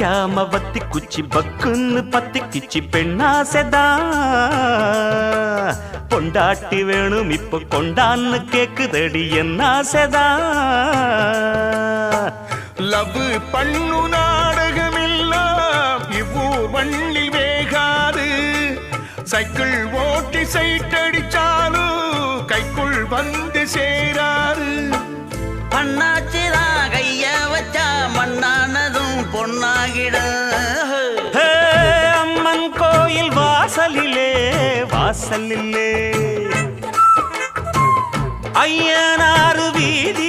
வைக்காம வத்தி குச்சி பக்குன்னு பத்தி கிச்சி பெண்ணாசைதான் பொண்டாட்டி வேணும் இப்ப கொண்டான்னு கேக்குதடி என்ன ஆசைதான் லவ் பண்ணு நாடகம் எல்லாம் இவ்வூர் மண்ணில் வேகாது சைக்கிள் ஓட்டி சைட்டடிச்சாலும் கைக்குள் வந்து சேராது பண்ணாச்சுதான் கைய வச்சா மண்ணானதும் பொன்னாகிட அம்மன் கோயில் வாசலிலே வாசலிலே ஐயனாறு வீதி